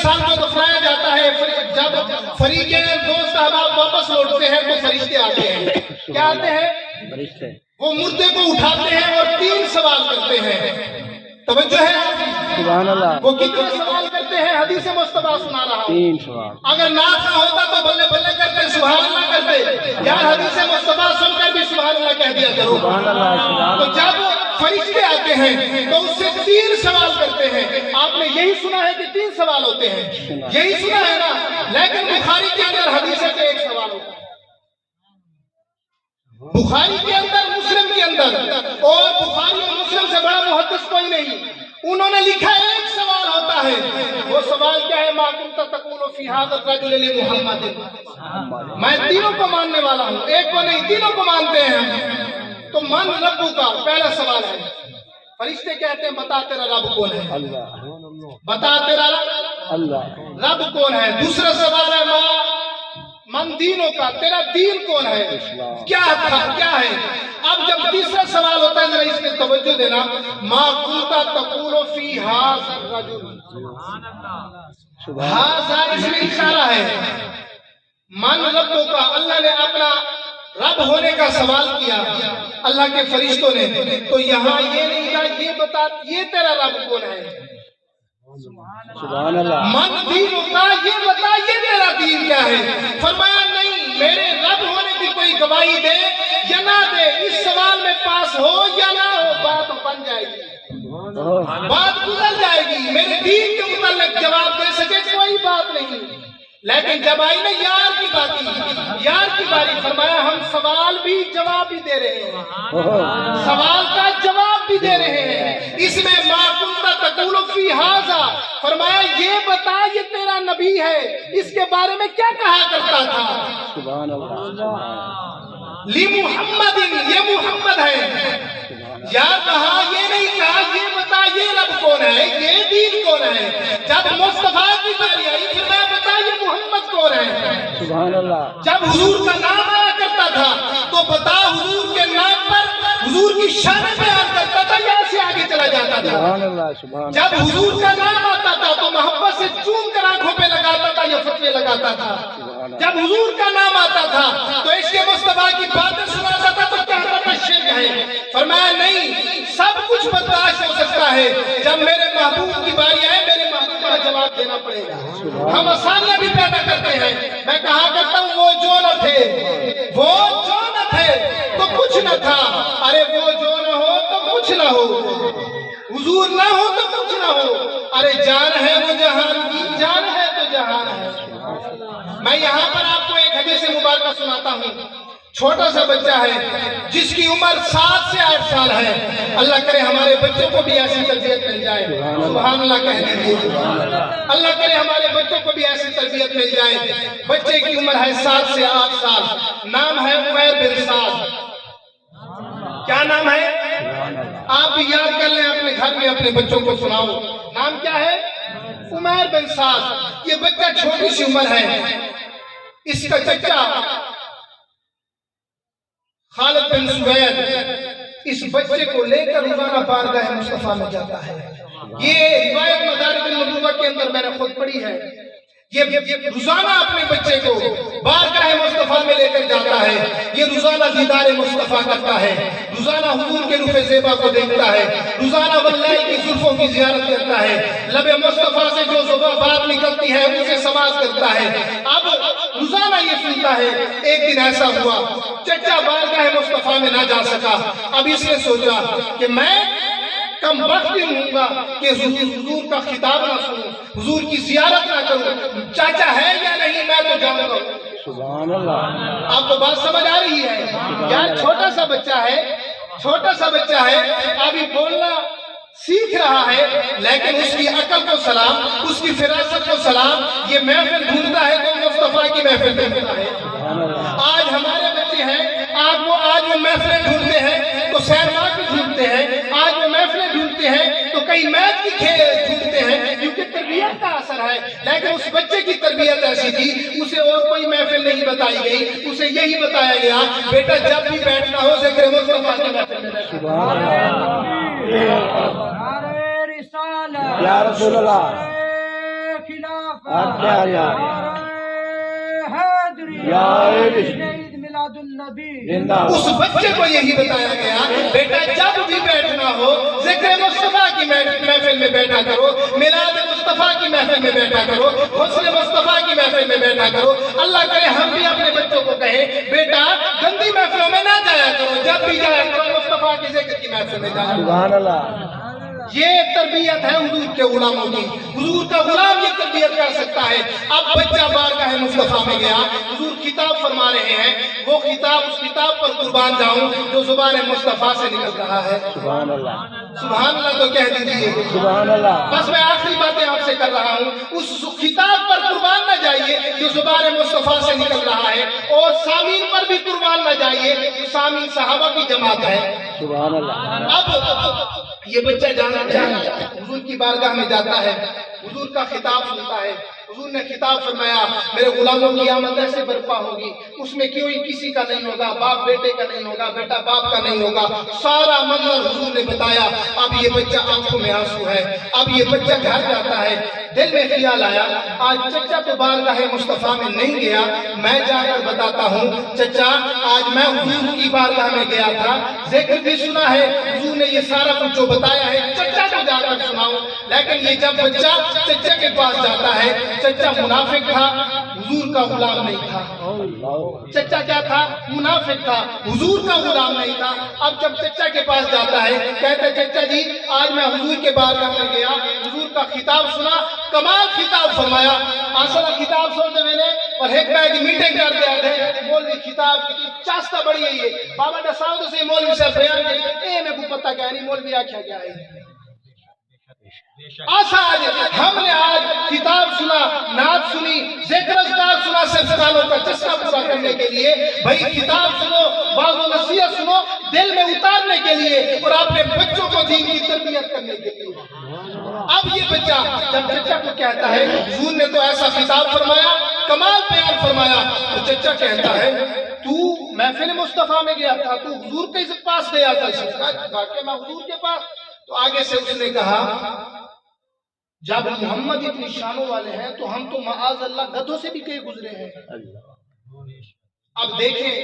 انسان کو دفنایا جاتا ہے، جب فریقین دوست احباب واپس لوٹتے ہیں تو فرشتے آتے ہیں. کیا آتے ہیں؟ وہ مردے کو اٹھاتے ہیں اور 3 سوال کرتے ہیں. توجہ ہے؟ سبحان اللہ. وہ کتنے سوال کرتے ہیں؟ حدیث مصطفیٰ سنا رہا ہوں. 3 سوال. اگر ناز نہ ہوتا تو بلے بلے کرتے، سبحان اللہ کرتے. یار حدیث مصطفیٰ سن کر بھی سبحان اللہ کہہ دیا کرو. سبحان اللہ. تو جب فرشتے آتے ہیں تو اس سے 3 سوال کرتے ہیں. آپ نے یہی سنا ہے کہ 3 سوال ہوتے ہیں، یہی سنا ہے نا؟ لیکن بخاری کے اندر حدیث ہے کہ 1 سوال ہوتا ہے. بخاری کے اندر، مسلم کے اندر، اور بخاری اور مسلم سے بڑا محدث کوئی نہیں. انہوں نے لکھا 1 سوال ہوتا ہے. وہ سوال کیا ہے؟ ما کنت تقول فی ھذا الرجل لمحمد. میں تینوں کو ماننے والا ہوں، ایک کو نہیں، تینوں کو مانتے ہیں. تو من ربو کا پہلا سوال ہے. فرشتے کہتے ہیں بتا تیرا رب کون ہے؟ اللہ. بتا تیرا اللہ. رب کون ہے؟ دوسرا سوال ہے من دینوں کا، تیرا دین کون ہے؟ کیا تھا، کیا ہے؟ اب جب تیسرا سوال ہوتا ہے، ذرا اس میں توجہ دینا. ما کنت تقول فی ھذا الرجل. ھذا اس میں اشارہ ہے. من ربو کا، اللہ نے اپنا رب ہونے کا سوال کیا اللہ کے فرشتوں نے. تو یہاں یہ نہیں کہا یہ بتا یہ تیرا رب کون ہے. سبحان اللہ. من دینوں کا، یہ بتا یہ تیرا دین کیا ہے. فرمایا نہیں، میرے رب ہونے کی کوئی گواہی دے یا نہ دے، اس سوال میں پاس ہو یا نہ ہو، بات بن جائے گی، بات گزر جائے گی. میرے دین کے متعلق جواب دے سکے کوئی بات نہیں. لیکن جب آئی نا یار کی بات، یار کی باری، فرمایا ہم سوال بھی جواب بھی دے رہے ہیں، سوال کا جواب بھی دے رہے ہیں. اس میں ما کنت تقول فی ھذا، فرمایا یہ بتا یہ تیرا نبی ہے، اس کے بارے میں کیا کہا کرتا تھا؟ سبحان اللہ. لی محمد، یہ محمد ہے. یار کہا یہ نہیں کہا یہ بتا یہ رب کون ہے، یہ دین کون ہے. جب مصطفیٰ کی باری آئی فرمایا بتا یہ محمد کون ہے. سبحان اللہ. جب حضور کا نام آیا کرتا تھا تو بتا حضور کے نام پر حضور کی شان بیان کرتا تھا، یہاں سے آگے چلا جاتا تھا. سبحان اللہ. سبحان. جب حضور کا نام آتا تھا تو محبت سے چوم کر آنکھوں پہ لگاتا تھا یا فتوے لگاتا تھا. جب حضور کا نام آتا تھا تو عشق مصطفیٰ کی باتیں سناتا تھا تو کہتا تھا شرک ہے. فرمایا نہیں، سب کچھ برداشت ہو سکتا ہے، جب میرے محبوب کی باری آئے میرے محبوب کا جواب دینا پڑے گا. ہم آسانیاں بھی پیدا کرتے ہیں. میں کہا کرتا ہوں وہ جو نہ تھے، وہ جو نہ تھے تو کچھ نہ تھا. ارے وہ جو نہ ہو تو کچھ نہ ہو، حضور نہ ہو تو کچھ نہ ہو. ارے جان ہے وہ جہان کی، جان ہے تو جہان ہے. میں یہاں پر آپ کو ایک حدیث مبارکہ سناتا ہوں. چھوٹا سا بچہ ہے جس کی عمر 7 سے 8 سال ہے. اللہ کرے ہمارے بچوں کو بھی ایسی تربیت مل جائے. سبحان اللہ کہہ دیجیے. اللہ کرے ہمارے بچوں کو بھی ایسی تربیت مل جائے. بچے کی عمر ہے 7 سے 8 سال. نام ہے عمیر بن سعد. کیا نام ہے؟ آپ بھی یاد کر لیں، اپنے گھر میں اپنے بچوں کو سناؤ. نام کیا ہے؟ عمیر بن سعد. یہ بچہ چھوٹی سی عمر ہے. اس کا چچا خالد بن سوید اس بچے کو لے کر روزانہ بارگاہ مصطفیٰ میں جاتا ہے. یہ روایت مدارج النبوہ کے اندر میں نے خود پڑھی ہے. یہ روزانہ اپنے بچے کو بارگاہ مصطفیٰ میں لے کر جاتا ہے. یہ روزانہ دیدار مصطفیٰ کرتا ہے، روزانہ حضور کے روح زیبا کو دیکھتا ہے، روزانہ واللہ کی زلفوں کی زیارت کرتا ہے. لب مصطفیٰ سے جو زبان بات نکلتی ہے اسے سماعت کرتا ہے. اب روزانہ یہ سنتا ہے. ایک دن ایسا ہوا چچا بارگاہ مصطفیٰ میں نہ جا سکا. اب اس نے سوچا کہ میں کم وقت ہوں گا کہ حضور کا خطاب نہ سنوں، حضور کی زیارت نہ کروں. چاچا ہے یا نہیں میں تو جاؤں گا. سبحان اللہ. آپ کو بات سمجھ آ رہی ہے؟ یار چھوٹا سا بچہ ہے، چھوٹا سا بچہ ہے، ابھی بولنا سیکھ رہا ہے، لیکن اس کی عقل کو سلام، اس کی فراست کو سلام. یہ محفل ڈھونڈتا ہے تو مصطفیٰ کی محفل ڈھونڈتا ہے. آج ہمارے بچے ہیں، آج وہ محفلیں ڈھونڈتے ہیں تو سینما کی ڈھونڈتے ہیں، آج وہ محفلیں ڈھونڈتے ہیں تو کئی میچ کی کھیل ڈھونڈتے ہیں، کیونکہ تربیت کا اثر ہے. لیکن اس بچے کی تربیت ایسی تھی، اسے اور کوئی محفل نہیں بتائی گئی، اسے یہی بتایا گیا بیٹا جب بھی بیٹھنا ہو ذکر مصطفیٰ کی محفل میں بیٹھو. یا رسول اللہ. آپ کیا یار زندہ اس بچے کو یہی بتایا گیا بیٹا جب بھی بیٹھنا ہو ذکر مصطفیٰ کی محفل میں بیٹھا کرو، میلاد مصطفیٰ کی محفل میں بیٹھا کرو، حسن مصطفیٰ کی محفل میں بیٹھا کرو۔ اللہ کرے ہم بھی اپنے بچوں کو کہیں بیٹا گندی محفلوں میں نہ جایا کرو، جب بھی جایا کرو مصطفیٰ کی ذکر کی محفل میں جایا کرو۔ سبحان اللہ۔ یہ تربیت ہے حضور کے غلاموں کی، حضور کا غلام یہ تربیت کر سکتا ہے۔ اب بچہ بارگاہ مصطفیٰ میں گیا، حضور خطاب فرما رہے ہیں، وہ خطاب اس کتاب پر قربان جاؤں جو زبان مصطفیٰ سے نکل رہا ہے۔ سبحان اللہ۔ سبحان اللہ تو کہہ دیجیے۔ سبحان اللہ۔ بس میں آخری باتیں آپ سے کر رہا ہوں، اس خطاب پر قربان نہ جائیے جو زبان مصطفیٰ سے نکل رہا ہے، اور سامعین پر بھی قربان نہ جائیے جو سامعین صحابہ کی جماعت ہے۔ سبحان اللہ۔ اب یہ بچہ جانا چاہتا ہے، حضور کی بارگاہ میں جاتا ہے، حضور کا خطاب سنتا ہے۔ حضور نے خطاب فرمایا میرے غلاموں کی آمد ایسے برپا ہوگی، اس میں کوئی کسی کا نہیں ہوگا، باپ بیٹے کا نہیں ہوگا، بیٹا باپ کا نہیں ہوگا، سارا منظر حضور نے بتایا۔ اب یہ بچہ آنکھوں میں آنسو ہے، اب یہ بچہ گھر جاتا ہے، دل میں خیال آیا آج چچا تو بارگاہ مصطفیٰ میں نہیں گیا، میں جا کر بتاتا ہوں چچا آج میں حضور کی بارگاہ میں گیا تھا، ذکر بھی سنا ہے، حضور نے یہ سارا کچھ جو بتایا ہے چچا کو جا کر سناؤں۔ لیکن یہ جب بچہ چچا کے پاس جاتا ہے، چچا منافق تھا، حضور کا غلام نہیں تھا۔ چچا کیا تھا؟ منافق تھا، حضور کا غلام نہیں تھا۔ اب جب چچا کے پاس جاتا ہے کہتے چچا جی آج میں حضور کے بارگاہ میں گیا، حضور کا خطاب سنا، کمال خطاب فرمایا۔ آسرا خطاب سنتے میں نے اور ایک بیگ میٹنگ کر دیا تھے مولوی خطاب کی چاستہ بڑی ہے یہ بابا ڈساؤ تو سے مولوی صاحب بیان کے اے میں کو پتہ کیا نہیں مولوی آکھا کیا ہے۔ آج ہم نے آج خطاب سنا، نعت سنی، ذکر اذکار سنا، صرف کانوں کا چسکا پورا کرنے کے لیے۔ بھائی خطاب سنو، واعظ و نصیحت سنو دل میں اتارنے کے لیے اور اپنے بچوں کو دین کی تربیت کرنے کے لیے۔ اب یہ بچہ جب چچا کو کہتا ہے حضور نے تو ایسا خطاب فرمایا، کمال بیان فرمایا، تو چچا کہتا ہے تو محفل مصطفیٰ میں گیا تھا، تو حضور کے پاس گیا تھا، واقعی میں حضور کے پاس۔ تو آگے سے اس نے کہا جب محمد اتنی شانوں والے ہیں تو ہم تو معاذ اللہ گدھوں سے بھی کہیں گزرے ہیں۔ اب دیکھیں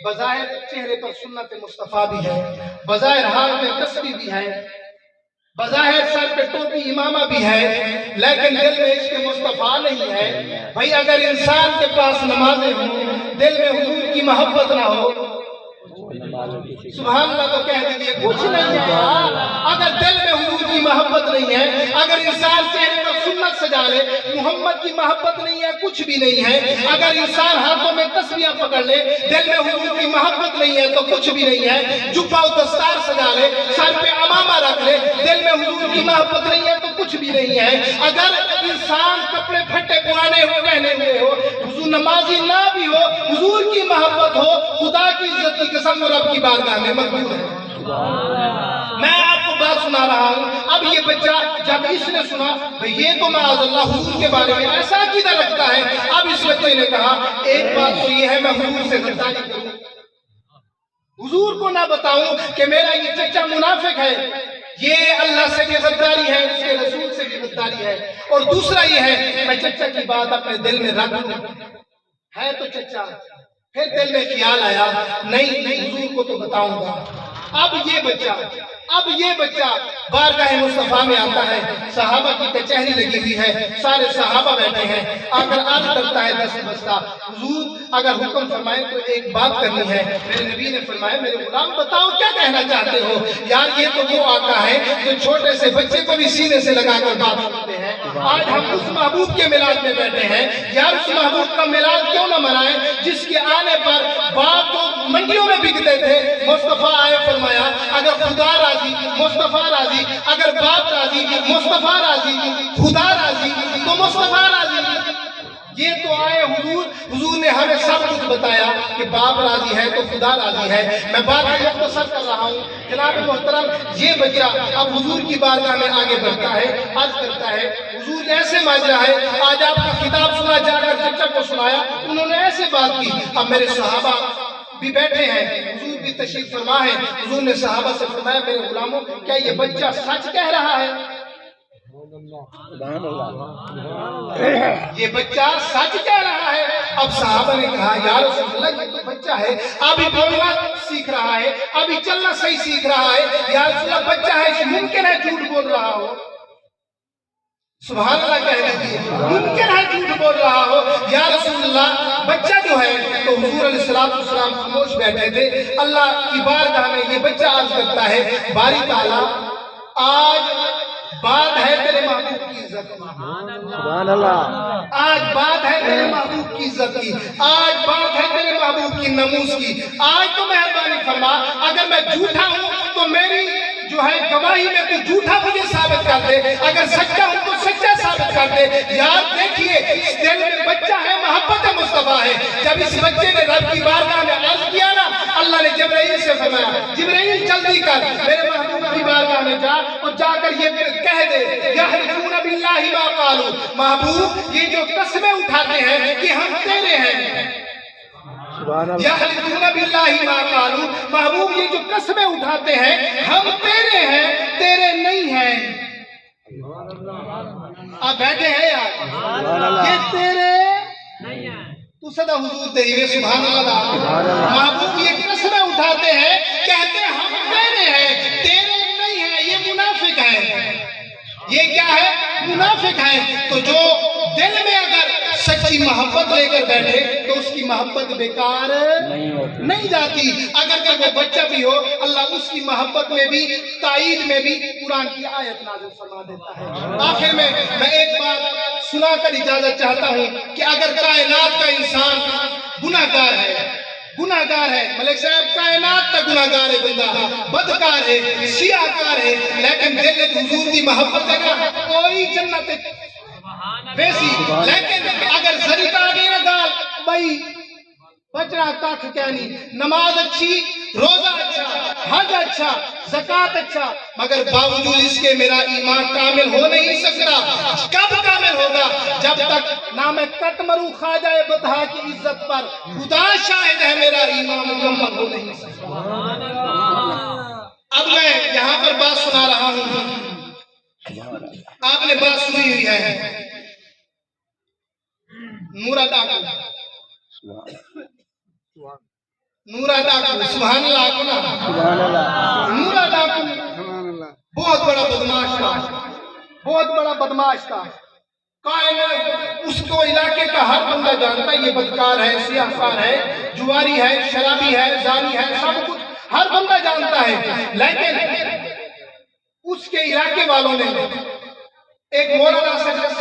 بظاہر چہرے پر سنت مصطفیٰ بھی ہے، بظاہر ہاتھ میں تسبیح بھی ہے، بظاہر سر پہ ٹوپی امامہ بھی ہے، لیکن دل میں عشق مصطفیٰ نہیں ہے۔ بھائی اگر انسان کے پاس نمازیں ہوں، دل میں حضور کی محبت نہ ہو، سبحان اللہ تو کہہ دیجئے کچھ نہیں ہے۔ اگر دل میں حضور کی محبت نہیں ہے، اگر انسان چہرے پر سنت سجا لے، محمد کی محبت نہیں ہے، کچھ بھی نہیں ہے۔ اگر انسان ہاتھوں میں تسبیح پکڑ لے، دل میں حضور کی محبت نہیں ہے تو کچھ بھی نہیں ہے۔ جبہ و دستار سجا لے، سر پہ امامہ رکھ لے، دل میں حضور کی محبت نہیں ہے تو کچھ بھی نہیں ہے۔ اگر انسان کپڑے پھٹے پرانے ہو پہنے ہوئے ہو، حضور نمازی نہ بھی ہو، حضور کی محبت ہو، خدا کی عزت کی قسم رب کی بارگاہ میں مقبول ہے۔ میں آپ کو بات سنا رہا ہوں۔ اب یہ بچہ جب اس نے سنا یہ تو معاذ اللہ حضور کے بارے میں ایسا عقیدہ رکھتا ہے، اب اس بچے نے کہا ایک بات تو یہ ہے میں حضور سے غداری کروں، حضور کو نہ بتاؤں کہ میرا یہ چچا منافق ہے، یہ اللہ سے بھی غداری ہے، اس کے رسول سے بھی غداری ہے، اور دوسرا یہ ہے میں چچا کی بات اپنے دل میں رکھ لوں ہے تو چچا۔ پھر دل میں خیال آیا نہیں حضور کو تو بتاؤں گا۔ اب یہ بچہ بارگاہ مصطفیٰ میں آتا ہے، صحابہ کی کچہری لگی ہوئی ہے، سارے صحابہ بیٹھے ہیں، آ کر عرض کرتا ہے دست بستہ حضور اگر حکم فرمائیں تو ایک بات کرنی ہے۔ میرے نبی نے فرمایا میرے غلام بتاؤ کیا کہنا چاہتے ہو؟ یار یہ تو وہ آقا ہے جو چھوٹے سے بچے کو بھی سینے سے لگا کر بات کرتے ہیں۔ آج ہم اس محبوب کے میلاد میں بیٹھے ہیں، یار اس محبوب کا میلاد کیوں نہ منائیں جس کے آنے پر باپ کو منڈیوں میں بکتے تھے، مصطفیٰ آئے فرمایا اگر خدا راضی مصطفیٰ راضی، اگر باپ راضی مصطفیٰ راضی، خدا راضی تو مصطفیٰ راضی۔ یہ تو آئے حضور نے ہمیں سب کچھ بتایا کہ باپ راضی ہے تو خدا راضی ہے۔ میں بات مختصر کر رہا ہوں جناب محترم، یہ بچہ اب حضور کی بارگاہ میں آگے بڑھتا ہے، عرض کرتا ہے حضور نے ایسے ماجرا ہے، آج آپ کا خطاب سنا، جا کر چچا کو سنایا، انہوں نے ایسے بات کی۔ اب میرے صحابہ بھی بیٹھے ہیں، حضور بھی تشریف فرما ہے، حضور نے صحابہ سے فرمایا میرے غلاموں کیا یہ بچہ سچ کہہ رہا ہے؟ سبحان اللہ یہ بچہ سچ کہہ رہا ہے. اب صحابہ نے کہا یا رسول اللہ یہ تو بچہ ہے, ابھی بولنا سیکھ رہا ہے, ابھی چلنا صحیح سیکھ رہا ہے, یا رسول اللہ بچہ ہے ممکن ہے جھوٹ بول رہا ہو. سبحان اللہ کہہ دیجیے, ممکن ہے جھوٹ بول رہا ہو یا رسول اللہ بچہ جو ہے. تو حضور علیہ السلام خاموش بیٹھے تھے. اللہ کی بارگاہ میں یہ بچہ عرض کرتا ہے باری تعالیٰ آج بات ہے تیرے محبوب کی عزت کی. سبحان اللہ آج بات ہے تیرے محبوب کی عزت کی, آج بات ہے تیرے محبوب کی ناموس کی. آج تو مہربانی فرما اگر میں جھوٹا ہوں تو میری جو ہے گواہی میں تو جھوٹا مجھے ثابت کر دے, اگر سچا ہوں تو سچا ثابت کر دے. یاد دیکھیے اس دل میں بچہ ہے, محبت مصطفیٰ ہے. جب اس بچے نے رب کی بارگاہ میں عرض کیا نا, اللہ نے جبرائیل سے فرمایا جبرائیل جلدی کر میرے محبوب کی بارگاہ میں جا اور جا کر یہ کہہ دے یحلفون باللہ ما قالوا, محبوب یہ جو قسمیں اٹھاتے ہیں کہ ہم تیرے ہیں. یحلفون باللہ ما قالوا, محبوب یہ جو قسمیں اٹھاتے ہیں ہم تیرے ہیں تیرے نہیں ہیں. آپ بیٹھے ہیں یار, یہ تیرے تو صدا حضور تیرے. سبحان اللہ. محبوب یہ قسمیں اٹھاتے ہیں کہتے ہیں ہم تیرے ہیں تیرے نہیں ہیں. یہ منافق ہیں. یہ کیا ہے؟ منافق ہیں. تو جو دل میں اگر سچی محبت لے کر بیٹھے تو اس کی محبت بیکار نہیں جاتی. اگر وہ بچہ بھی ہو اللہ اس کی محبت میں بھی تائید میں بھی قرآن کی آیت نازل فرما دیتا ہے. آخر میں ایک بات سنا کر اجازت چاہتا ہوں کہ اگر کائنات کا انسان گناہگار ہے, ملک صاحب کائنات کا گناہگار ہے, بندہ بدکار ہے, سیاہکار ہے, لیکن دل میں حضور کی محبت ہے نا کوئی جنت ویسی. لیکن اگر ذریعہ آگے نہ ڈال بھائی بچڑا کاکھ کہنی, نماز اچھی, روزہ اچھا, حج اچھا, زکوٰۃ اچھا, مگر باوجود اس کے میرا ایمان کامل ہو نہیں سکتا. کب کامل ہوگا؟ جب تک نہ میں کٹ مروں خواجہ بطحا کی عزت پر, خدا شاہد ہے میرا ایمان مکمل ہو نہیں سکتا. اب میں یہاں پر بات سنا رہا ہوں, آپ نے بات سنی ہوئی ہے نورا ڈاکو. سبحان اللہ. نورا ڈاکو بہت بڑا بدماش تھا. اس کو علاقے کا ہر بندہ جانتا ہے یہ بدکار ہے, سیاہکار ہے, جواری ہے, شرابی ہے, زانی ہے, سب کچھ ہر بندہ جانتا ہے. لیکن اس کے علاقے والوں نے ایک مولانا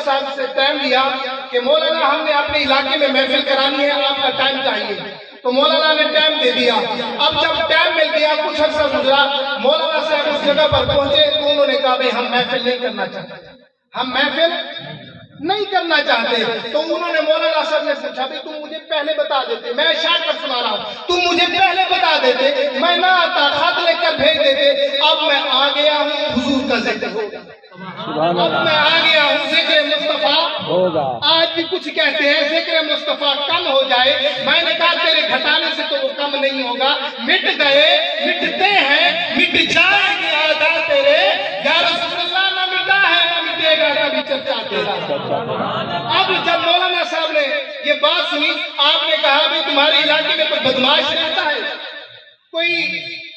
صاحب سے ٹائم لیا کہ مولانا ہم نے اپنے علاقے میں محفل کرانی ہے, آپ کا ٹائم چاہیے. تو مولانا نے ٹائم دے دیا. اب جب ٹائم مل گیا کچھ عرصہ گزرا, مولانا صاحب اس جگہ پر پہنچے تو انہوں نے کہا بھئی ہم محفل نہیں کرنا چاہتے. تو انہوں نے مولانا صاحب نے پوچھا بھئی تم مجھے پہلے بتا دیتے, میں اشار کر سنا رہا ہوں, تم مجھے پہلے بتا دیتے, میں نہ آتا, خط لکھ کر بھیج دیتے. اب میں آ گیا ہوں, حضور کا ذکر ہوگا. اب میں آ گیا ہوں, ذکر مصطفیٰ ہوگا. آج بھی کچھ کہتے ہیں ذکر مصطفیٰ کم ہو جائے. میں نے کہا تیرے گھٹانے سے تو وہ کم نہیں ہوگا. مٹ گئے, مٹتے ہیں, مٹ جائیں گے آدھا تیرے. یا رسول اللہ نہ مٹا ہے نہ مٹے گا کبھی چرچا تیرا. اب جب مولانا صاحب نے یہ بات سنی, آپ نے کہا بھی تمہارے علاقے میں کوئی بدماش رہتا ہے, کوئی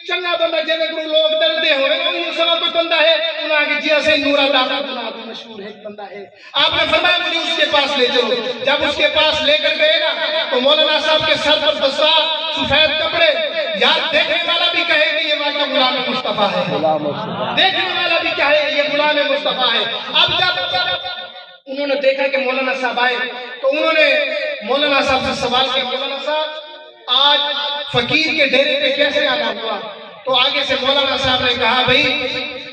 چنگا بندہ جنہیں کو لوگ ڈرتے ہوئے, انہوں سوا کوئی بندہ ہے. انہوں نے جی ایسے نورا ڈاکو مشہور ہے بندہ ہے. آپ نے فرمایا مجھے اس کے پاس لے چلو. جب اس کے پاس لے کر گئے نا تو مولانا صاحب کے سر پر دستار, سفید کپڑے, یاد دیکھنے والا بھی کہے کہ یہ واقعہ غلام مصطفیٰ ہے, دیکھنے والا بھی کہے یہ غلام مصطفیٰ ہے. اب جب انہوں نے دیکھا کہ مولانا صاحب آئے تو انہوں نے مولانا صاحب سے سوال کیا, مولانا صاحب آج فقیر کے ڈیرے پہ کیسے آنا ہوا؟ تو آگے سے مولانا صاحب نے کہا بھئی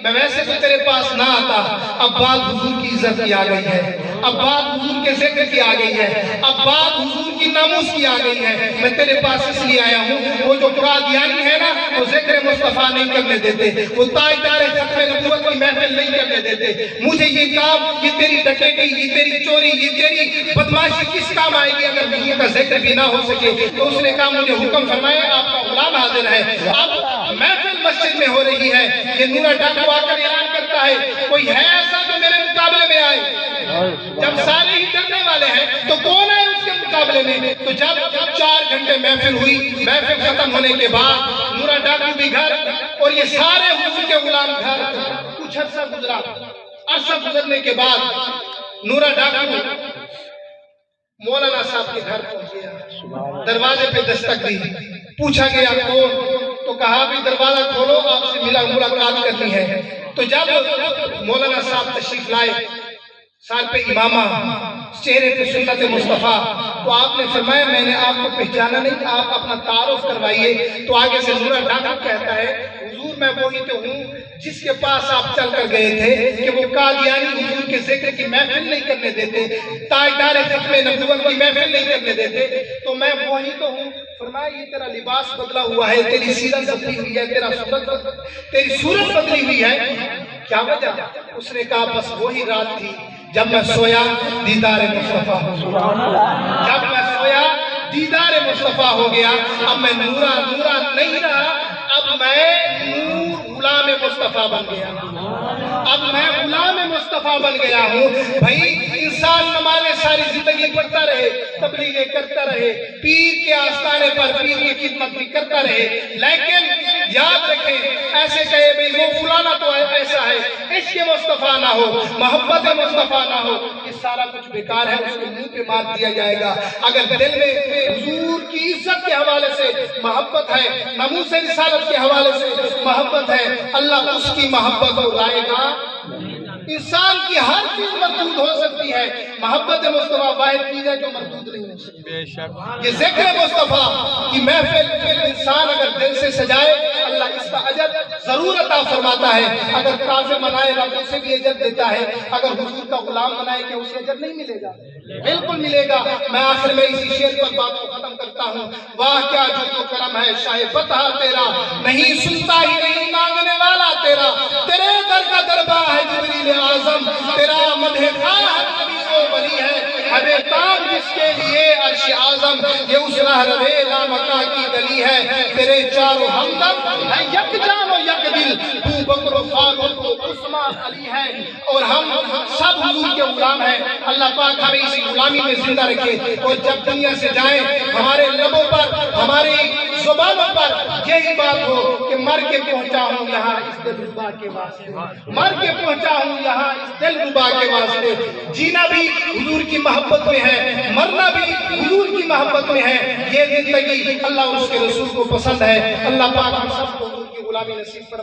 میں ویسے تو تیرے پاس نہ آتا, اب بات حضور کی عزت کی آ گئی ہے, اب بات حضور کے ذکر کی آ گئی ہے, اب بات حضور کی ناموس کی آ گئی ہے. میں تیرے پاس اس لیے آیا ہوں, وہ جو قادیانی ہے نا وہ ذکر مصطفیٰ نہیں کرنے دیتے, وہ تاجدار ختم نبوت کی محفل نہیں کرنے دیتے. مجھے یہ کام, یہ تیری ڈکیتی, یہ تیری چوری, یہ تیری بدماشی کس کام آئے گی اگر حضور کا ذکر بھی نہ ہو سکے؟ تو اس نے کہا مجھے حکم فرمائے, آپ کا غلام حاضر ہے. اب محفل مسجد میں ہو رہی ہے, یہ نورا ڈاکو آ کر اعلان کرتا ہے کوئی ہے ایسا جو میرے مقابلے مقابلے میں آئے؟ جب سارے ہی ڈرنے والے ہیں تو کون آئے اس کے مقابلے میں؟ تو جب 4 گھنٹے محفل ہوئی، محفل ختم ہونے کے بعد نورا ڈاکو بھی گھر اور یہ سارے حضور کے غلام گھر. کچھ عرصہ گزرا، عرصہ گزرنے کے بعد نورا ڈاکو مولانا صاحب کے گھر پہنچ گیا. دروازے پہ دستک دی، پوچھا گیا کون؟ تو کہا بھی دروازہ کھولو، آپ سے ملاقات کرنی ہے. تو جب مولانا صاحب تشریف لائے، سال پہ امامہ، چہرے پہ سنت مصطفیٰ، تو آپ نے فرمایا میں نے آپ کو پہچانا نہیں، آپ اپنا تعارف کروائیے. تو آگے سے نورا ڈاکو کہتا ہے حضور میں وہی تو ہوں جس کے پاس آپ چل کر گئے تھے کہ وہ قادیانی حضور کے ذکر کی محفل نہیں کرنے دیتے، تاجدار ختم نبوت کی محفل نہیں کرنے دیتے. تو میں وہی تو ہوں. فرمایا یہ تیرا لباس بدلا ہوا ہے، تیری سیرت بدلی ہوئی ہے، تیری صورت بدلی ہوئی ہے، کیا وجہ؟ اس نے کہا بس وہی رات تھی جب میں سویا دیدار مصطفیٰ ہو گیا. جب میں سویا دیدار مصطفیٰ ہو گیا. اب میں نورا نہیں رہا، اب میں غلام مصطفیٰ بن گیا. اب میں غلام مصطفیٰ بن گیا ہوں. بھائی انسان نمازیں ساری زندگی پڑھتا رہے، تبلیغیں کرتا رہے، پیر کے آستانے پر پیر کی خدمت بھی کرتا رہے، لیکن یاد رکھیں ایسے کہے بھئی وہ فلانا تو ایسا ہے، عشق مصطفیٰ نہ ہو، محبت مصطفیٰ نہ ہو، یہ سارا کچھ بیکار ہے، اس کے منہ پہ مار دیا جائے گا. اگر دل میں حضور کی عزت کے حوالے سے محبت ہے، ناموس رسالت کے حوالے سے محبت ہے، اللہ اس کی محبت کو لائے گا. انسان کی ہر چیز مردود ہو سکتی ہے، محبت مصطفیٰ واحد چیز ہے جو مردود نہیں ہو سکتی. یہ ذکر مصطفیٰ کی محفل انسان اگر دل سے سجائے اللہ اس کا اجر ضرور عطا فرماتا ہے. اگر کافر منائے رب اسے بھی اجر دیتا ہے، اگر حضور کا غلام منائے کہ اسے اجر نہیں ملے گا؟ بالکل ملے گا. میں آخر میں اسی شعر پر بات کو ختم کرتا ہوں. واہ کیا جو کرم ہے شاہ فتح تیرا، نہیں سنتا ہی نہیں مانگنے والا تیرا. تیرے در کا دربار ہے جبریل اعظم، تیرا مدح خواہ نبی و ولی ہے. ابے تاب جس کے لیے عرش اعظم، یہ اس راہ روے لامکہ کی گلی ہے. تیرے چاروں ہمدم ہے یک جان و یک دل، تو بکر و فاروق و عثمان علی ہے. اور ہم سب حضور کے غلام ہیں. اللہ پاک ہمیں اسی غلامی میں زندہ رکھے، اور جب دنیا سے جائیں ہمارے لبوں پر، ہماری زبانوں پر یہی بات ہو کہ مر کے پہنچا ہوں یہاں اس دل ربا کے واسطے، مر کے پہنچا ہوں یہاں اس دل ربا کے واسطے. جینا بھی حضور کی محبت میں ہے، مرنا بھی حضور کی محبت میں ہے. یہ زندگی اللہ اور اس کے رسول کو پسند ہے. اللہ پاک ہم سب کو حضور کی غلامی نصیب فرمائے.